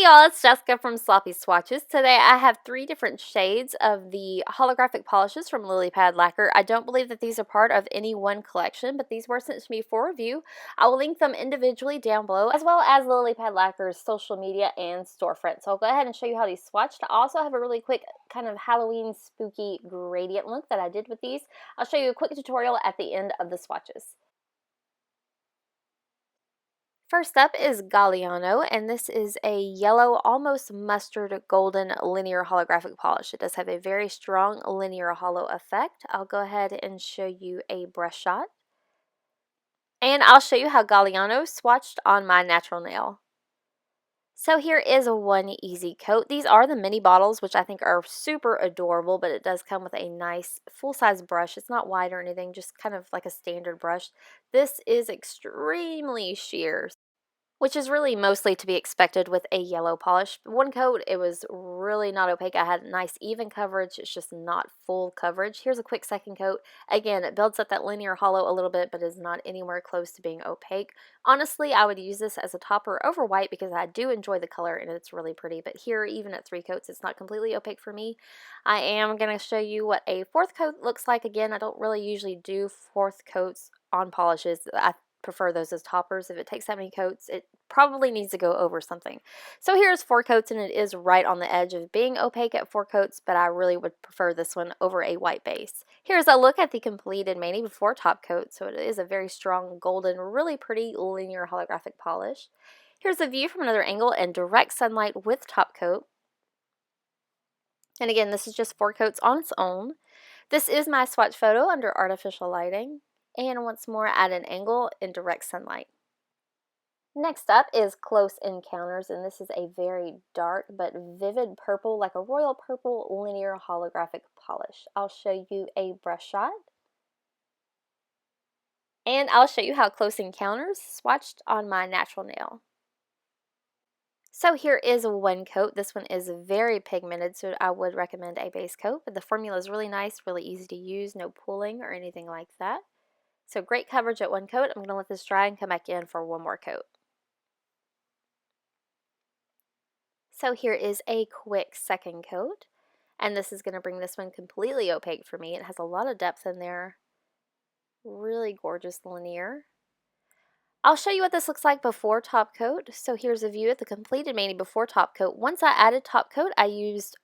Hey y'all, it's Jessica from Sloppy Swatches. Today I have 3 different shades of the holographic polishes from Lilypad Lacquer. I don't believe that these are part of any one collection, but these were sent to me for review. I will link them individually down below, as well as Lilypad Lacquer's social media and storefront. So I'll go ahead and show you how these swatched. I also have a really quick kind of Halloween spooky gradient look that I did with these. I'll show you a quick tutorial at the end of the swatches. First up is Galliano, and this is a yellow, almost mustard golden linear holographic polish. It does have a very strong linear hollow effect. I'll go ahead and show you a brush shot. And I'll show you how Galliano swatched on my natural nail. So here is one easy coat. These are the mini bottles, which I think are super adorable, but it does come with a nice full-size brush. It's not wide or anything, just kind of like a standard brush. This is extremely sheer, which is really mostly to be expected with a yellow polish. One coat, it was really not opaque. I had nice even coverage. It's just not full coverage. Here's a quick second coat. Again, it builds up that linear hollow a little bit, but is not anywhere close to being opaque. Honestly, I would use this as a topper over white because I do enjoy the color and it's really pretty. But here, even at 3 coats, it's not completely opaque for me. I am going to show you what a 4th coat looks like. Again, I don't really usually do 4th coats on polishes. I prefer those as toppers. If it takes that many coats, it probably needs to go over something. So here's 4 coats, and it is right on the edge of being opaque at 4 coats, but I really would prefer this one over a white base. Here's a look at the completed mani before top coat. So it is a very strong golden, really pretty linear holographic polish. Here's a view from another angle in direct sunlight with top coat. And again, this is just 4 coats on its own. This is my swatch photo under artificial lighting. And once more at an angle in direct sunlight. Next up is Close Encounters, and this is a very dark but vivid purple, like a royal purple linear holographic polish. I'll show you a brush shot. And I'll show you how Close Encounters swatched on my natural nail. So here is one coat. This one is very pigmented, so I would recommend a base coat, but the formula is really nice, really easy to use, no pooling or anything like that. So great coverage at 1 coat. I'm going to let this dry and come back in for 1 more coat. So here is a quick second coat, and this is going to bring this one completely opaque for me. It has a lot of depth in there. Really gorgeous linear. I'll show you what this looks like before top coat. So here's a view of the completed mani before top coat. Once I added top coat, I used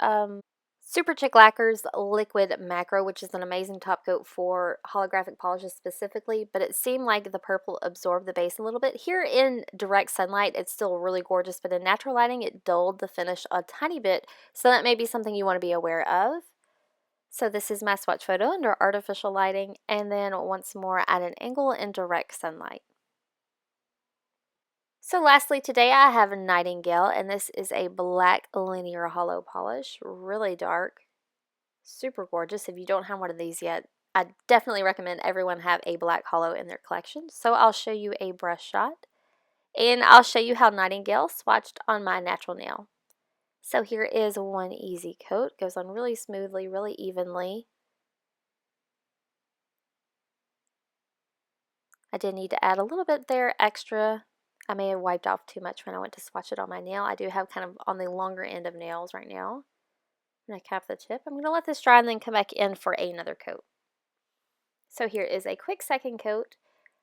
Super Chick Lacquer's Liquid Macro, which is an amazing top coat for holographic polishes specifically, but it seemed like the purple absorbed the base a little bit. Here in direct sunlight, it's still really gorgeous, but in natural lighting, it dulled the finish a tiny bit, so that may be something you want to be aware of. So this is my swatch photo under artificial lighting, and then once more at an angle in direct sunlight. So lastly today I have a Nightingale, and this is a black linear hollow polish, really dark, super gorgeous. If you don't have one of these yet, I definitely recommend everyone have a black hollow in their collection. So I'll show you a brush shot, and I'll show you how Nightingale swatched on my natural nail. So here is one easy coat, goes on really smoothly, really evenly. I did need to add a little bit there extra. I may have wiped off too much when I went to swatch it on my nail. I do have kind of on the longer end of nails right now. I'm going to cap the tip. I'm going to let this dry and then come back in for another coat. So here is a quick second coat,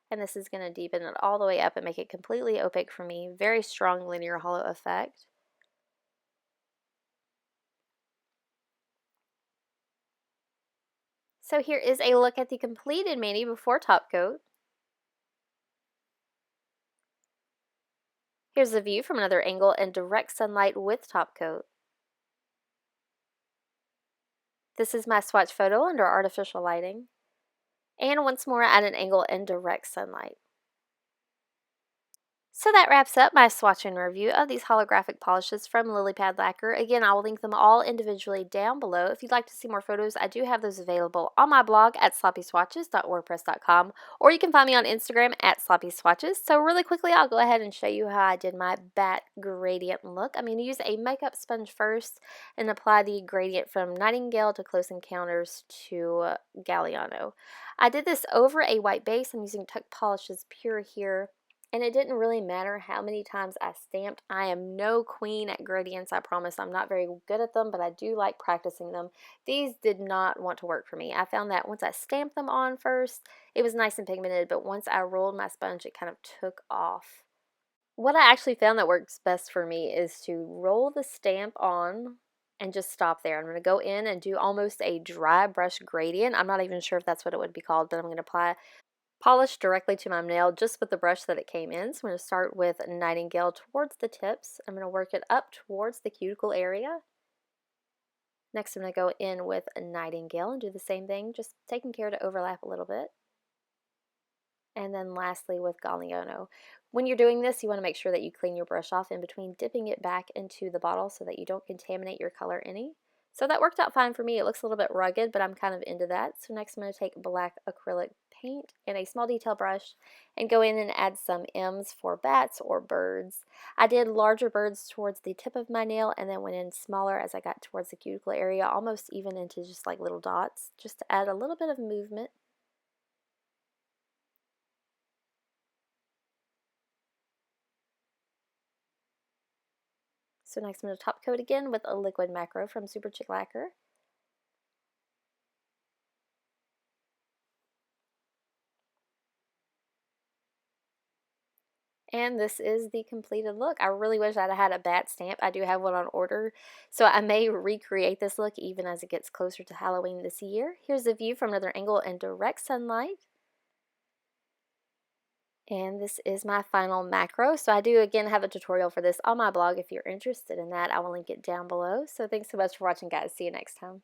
and this is going to deepen it all the way up and make it completely opaque for me. Very strong linear hollow effect. So here is a look at the completed mani before top coat. Here's a view from another angle in direct sunlight with top coat. This is my swatch photo under artificial lighting. And once more at an angle in direct sunlight. So that wraps up my swatch and review of these holographic polishes from Lilypad Lacquer. Again, I will link them all individually down below. If you'd like to see more photos, I do have those available on my blog at sloppyswatches.wordpress.com, or you can find me on Instagram at sloppyswatches. So really quickly, I'll go ahead and show you how I did my bat gradient look. I'm going to use a makeup sponge first and apply the gradient from Nightingale to Close Encounters to Galliano. I did this over a white base. I'm using Tuck Polishes Pure here. And it didn't really matter how many times I stamped. I am no queen at gradients, I promise. I'm not very good at them, but I do like practicing them. These did not want to work for me. I found that once I stamped them on first, it was nice and pigmented, but once I rolled my sponge, it kind of took off. What I actually found that works best for me is to roll the stamp on and just stop there. I'm going to go in and do almost a dry brush gradient. I'm not even sure if that's what it would be called, but I'm going to apply polish directly to my nail just with the brush that it came in. So I'm going to start with Nightingale towards the tips. I'm going to work it up towards the cuticle area. Next I'm going to go in with a Nightingale and do the same thing, just taking care to overlap a little bit. And then lastly with Galliano. When you're doing this, you want to make sure that you clean your brush off in between dipping it back into the bottle so that you don't contaminate your color any. So that worked out fine for me. It looks a little bit rugged, but I'm kind of into that. So next I'm going to take black acrylic paint and a small detail brush and go in and add some M's for bats or birds. I did larger birds towards the tip of my nail and then went in smaller as I got towards the cuticle area, almost even into just like little dots, just to add a little bit of movement. So next I'm going to top coat again with a liquid macro from Super Chick Lacquer. And this is the completed look. I really wish I'd had a bat stamp. I do have one on order, so I may recreate this look even as it gets closer to Halloween this year. Here's a view from another angle in direct sunlight. And this is my final macro. So I do again have a tutorial for this on my blog if you're interested in that. I will link it down below. So thanks so much for watching, guys. See you next time.